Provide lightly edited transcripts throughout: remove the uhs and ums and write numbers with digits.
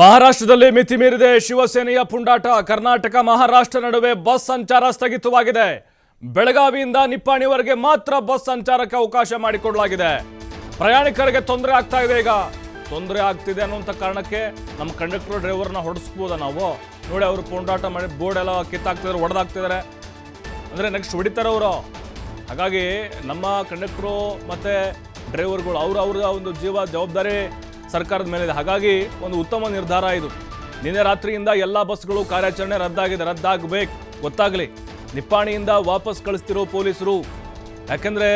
ಮಹಾರಾಷ್ಟ್ರದಲ್ಲಿ ಮಿತಿ ಮೀರಿದೆ ಶಿವಸೇನೆಯ ಪುಂಡಾಟ. ಕರ್ನಾಟಕ ಮಹಾರಾಷ್ಟ್ರ ನಡುವೆ ಬಸ್ ಸಂಚಾರ ಸ್ಥಗಿತವಾಗಿದೆ. ಬೆಳಗಾವಿಯಿಂದ ನಿಪ್ಪಾಣಿವರೆಗೆ ಮಾತ್ರ ಬಸ್ ಸಂಚಾರಕ್ಕೆ ಅವಕಾಶ ಮಾಡಿಕೊಡಲಾಗಿದೆ. ಪ್ರಯಾಣಿಕರಿಗೆ ತೊಂದರೆ ಆಗ್ತಾ ಇದೆ. ಈಗ ತೊಂದರೆ ಆಗ್ತಿದೆ ಅನ್ನುವಂಥ ಕಾರಣಕ್ಕೆ ನಮ್ಮ ಕಂಡಕ್ಟರ್ ಡ್ರೈವರ್ನ ಹೊಡೆಸ್ಬೋದ ನಾವು ನೋಡಿ. ಅವರು ಪುಂಡಾಟ ಮಾಡಿ ಬೋರ್ಡ್ ಎಲ್ಲ ಕಿತ್ತಾಕ್ತಿದ್ದಾರೆ, ಹೊಡೆದಾಕ್ತಿದ್ದಾರೆ. ಅಂದರೆ ನೆಕ್ಸ್ಟ್ ಹೊಡಿತಾರೆ ಅವರು. ಹಾಗಾಗಿ ನಮ್ಮ ಕಂಡಕ್ಟ್ರು ಮತ್ತು ಡ್ರೈವರ್ಗಳು ಅವ್ರ ಒಂದು ಜವಾಬ್ದಾರಿ ಸರ್ಕಾರದ ಮೇಲಿದೆ. ಹಾಗಾಗಿ ಒಂದು ಉತ್ತಮ ನಿರ್ಧಾರ ಇದು. ನಿನ್ನೆ ರಾತ್ರಿಯಿಂದ ಎಲ್ಲ ಬಸ್ಗಳು ಕಾರ್ಯಾಚರಣೆ ರದ್ದಾಗಬೇಕು ಗೊತ್ತಾಗಲಿ. ನಿಪ್ಪಾಣಿಯಿಂದ ವಾಪಸ್ ಕಳಿಸ್ತಿರೋ ಪೊಲೀಸರು. ಯಾಕೆಂದರೆ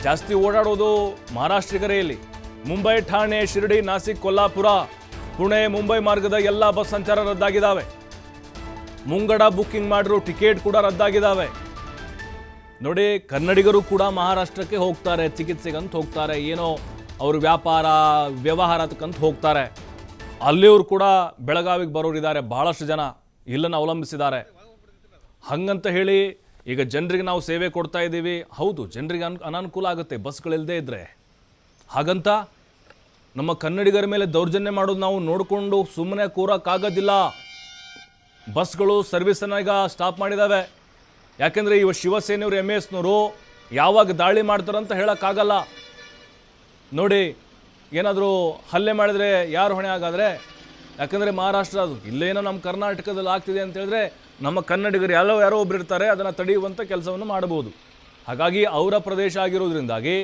ಜಾಸ್ತಿ ಓಡಾಡೋದು ಮಹಾರಾಷ್ಟ್ರಿಗರೇ ಇಲ್ಲಿ. ಮುಂಬೈ, ಠಾಣೆ, ಶಿರಡಿ, ನಾಸಿಕ್, ಕೊಲ್ಲಾಪುರ, ಪುಣೆ, ಮುಂಬೈ ಮಾರ್ಗದ ಎಲ್ಲ ಬಸ್ ಸಂಚಾರ ರದ್ದಾಗಿದ್ದಾವೆ. ಮುಂಗಡ ಬುಕ್ಕಿಂಗ್ ಮಾಡಿರೋ ಟಿಕೆಟ್ ಕೂಡ ರದ್ದಾಗಿದ್ದಾವೆ. ನೋಡಿ, ಕನ್ನಡಿಗರು ಕೂಡ ಮಹಾರಾಷ್ಟ್ರಕ್ಕೆ ಹೋಗ್ತಾರೆ, ಚಿಕಿತ್ಸೆಗಂತ ಹೋಗ್ತಾರೆ, ಏನೋ ಅವರು ವ್ಯವಹಾರಕ್ಕಂತ ಹೋಗ್ತಾರೆ. ಅಲ್ಲಿಯವರು ಕೂಡ ಬೆಳಗಾವಿಗೆ ಬರೋರಿದ್ದಾರೆ. ಬಹಳಷ್ಟು ಜನ ಇಲ್ಲನ್ನು ಅವಲಂಬಿಸಿದ್ದಾರೆ. ಹಂಗಂತ ಹೇಳಿ ಈಗ ಜನರಿಗೆ ನಾವು ಸೇವೆ ಕೊಡ್ತಾ ಇದ್ದೀವಿ. ಹೌದು, ಜನರಿಗೆ ಅನಾನುಕೂಲ ಆಗುತ್ತೆ ಬಸ್ಗಳಿಲ್ಲದೆ ಇದ್ದರೆ. ಹಾಗಂತ ನಮ್ಮ ಕನ್ನಡಿಗರ ಮೇಲೆ ದೌರ್ಜನ್ಯ ಮಾಡೋದು ನಾವು ನೋಡಿಕೊಂಡು ಸುಮ್ಮನೆ ಕೂರೋಕ್ಕಾಗೋದಿಲ್ಲ. ಬಸ್ಗಳು ಸರ್ವಿಸನ್ನು ಈಗ ಸ್ಟಾಪ್ ಮಾಡಿದ್ದಾವೆ. ಯಾಕೆಂದರೆ ಇವ ಶಿವಸೇನೆಯವರು MS ಯಾವಾಗ ದಾಳಿ ಮಾಡ್ತಾರಂತ ಹೇಳೋಕ್ಕಾಗಲ್ಲ. ನೋಡಿ, ಏನಾದರೂ ಹಲ್ಲೆ ಮಾಡಿದರೆ ಯಾರು ಹೊಣೆ ಆಗಾದರೆ? ಯಾಕಂದರೆ ಮಹಾರಾಷ್ಟ್ರ ಅದು, ಇಲ್ಲೇನೋ ನಮ್ಮ ಕರ್ನಾಟಕದಲ್ಲಿ ಆಗ್ತಿದೆ ಅಂತ ಹೇಳಿದ್ರೆ ನಮ್ಮ ಕನ್ನಡಿಗರು ಯಾರೋ ಒಬ್ರು ಇರ್ತಾರೆ, ಅದನ್ನು ತಡೆಯುವಂಥ ಕೆಲಸವನ್ನು ಮಾಡಬಹುದು. ಹಾಗಾಗಿ ಅವರ ಪ್ರದೇಶ ಆಗಿರೋದ್ರಿಂದಾಗಿ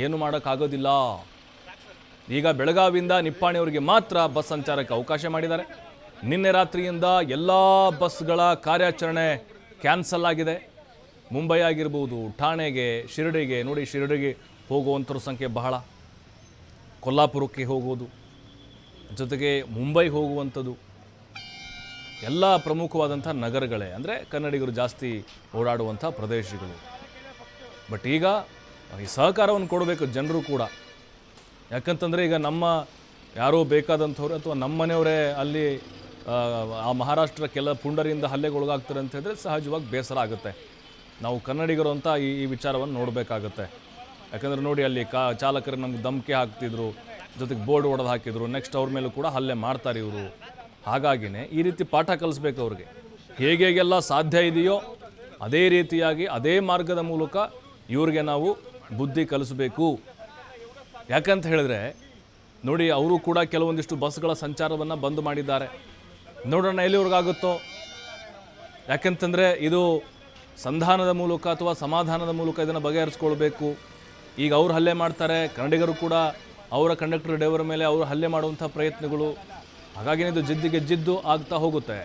ಏನು ಮಾಡೋಕ್ಕಾಗೋದಿಲ್ಲ. ಈಗ ಬೆಳಗಾವಿಯಿಂದ ನಿಪ್ಪಾಣಿಯವರಿಗೆ ಮಾತ್ರ ಬಸ್ ಸಂಚಾರಕ್ಕೆ ಅವಕಾಶ ಮಾಡಿದ್ದಾರೆ. ನಿನ್ನೆ ರಾತ್ರಿಯಿಂದ ಎಲ್ಲ ಬಸ್ಗಳ ಕಾರ್ಯಾಚರಣೆ ಕ್ಯಾನ್ಸಲ್ ಆಗಿದೆ. ಮುಂಬೈ ಆಗಿರ್ಬೋದು, ಠಾಣೆಗೆ, ಶಿರಡಿಗೆ, ನೋಡಿ ಶಿರಡಿಗೆ ಹೋಗುವಂಥವ್ರ ಸಂಖ್ಯೆ ಬಹಳ, ಕೊಲ್ಲಾಪುರಕ್ಕೆ ಹೋಗೋದು, ಜೊತೆಗೆ ಮುಂಬೈ ಹೋಗುವಂಥದ್ದು, ಎಲ್ಲ ಪ್ರಮುಖವಾದಂಥ ನಗರಗಳೇ, ಅಂದರೆ ಕನ್ನಡಿಗರು ಜಾಸ್ತಿ ಓಡಾಡುವಂಥ ಪ್ರದೇಶಗಳು. ಬಟ್ ಈಗ ಈ ಸಹಕಾರವನ್ನು ಕೊಡಬೇಕು ಜನರು ಕೂಡ. ಯಾಕಂತಂದರೆ ಈಗ ನಮ್ಮ ಯಾರೋ ಬೇಕಾದಂಥವ್ರು ಅಥವಾ ನಮ್ಮ ಮನೆಯವರೇ ಅಲ್ಲಿ ಆ ಮಹಾರಾಷ್ಟ್ರ ಕೆಲ ಪುಂಡರಿಂದ ಹಲ್ಲೆಗೊಳಗಾಗ್ತಾರೆ ಅಂತ ಹೇಳಿದ್ರೆ ಸಹಜವಾಗಿ ಬೇಸರ ಆಗುತ್ತೆ. ನಾವು ಕನ್ನಡಿಗರು ಅಂತ ಈ ವಿಚಾರವನ್ನು ನೋಡಬೇಕಾಗತ್ತೆ. ಯಾಕಂದರೆ ನೋಡಿ, ಅಲ್ಲಿ ಚಾಲಕರು ನಮ್ಗೆ ಧಮಕಿ ಹಾಕ್ತಿದ್ರು, ಜೊತೆಗೆ ಬೋರ್ಡ್ ಹೊಡೆದು ಹಾಕಿದ್ರು. ನೆಕ್ಸ್ಟ್ ಅವ್ರ ಮೇಲೂ ಕೂಡ ಹಲ್ಲೆ ಮಾಡ್ತಾರೆ ಇವರು. ಹಾಗಾಗಿನೇ ಈ ರೀತಿ ಪಾಠ ಕಲಿಸ್ಬೇಕು ಅವ್ರಿಗೆ. ಹೇಗೆಲ್ಲ ಸಾಧ್ಯ ಇದೆಯೋ ಅದೇ ರೀತಿಯಾಗಿ ಅದೇ ಮಾರ್ಗದ ಮೂಲಕ ಇವ್ರಿಗೆ ನಾವು ಬುದ್ಧಿ ಕಲಿಸಬೇಕು. ಯಾಕಂತ ಹೇಳಿದ್ರೆ ನೋಡಿ, ಅವರು ಕೂಡ ಕೆಲವೊಂದಿಷ್ಟು ಬಸ್ಗಳ ಸಂಚಾರವನ್ನು ಬಂದ್ ಮಾಡಿದ್ದಾರೆ. ನೋಡೋಣ ಎಲ್ಲಿವರೆಗಾಗುತ್ತೋ. ಯಾಕೆಂತಂದರೆ ಇದು ಸಂಧಾನದ ಮೂಲಕ ಅಥವಾ ಸಮಾಧಾನದ ಮೂಲಕ ಇದನ್ನು ಬಗೆಹರಿಸ್ಕೊಳ್ಬೇಕು. ಈಗ ಅವ್ರು ಹಲ್ಲೆ ಮಾಡ್ತಾರೆ, ಕನ್ನಡಿಗರು ಕೂಡ ಅವರ ಕಂಡಕ್ಟರ್ ಡ್ರೈವರ್ ಮೇಲೆ ಅವರು ಹಲ್ಲೆ ಮಾಡುವಂಥ ಪ್ರಯತ್ನಗಳು. ಹಾಗಾಗಿ ಇದು ಜಿದ್ದಿಗೆ ಜಿದ್ದು ಆಗ್ತಾ ಹೋಗುತ್ತೆ.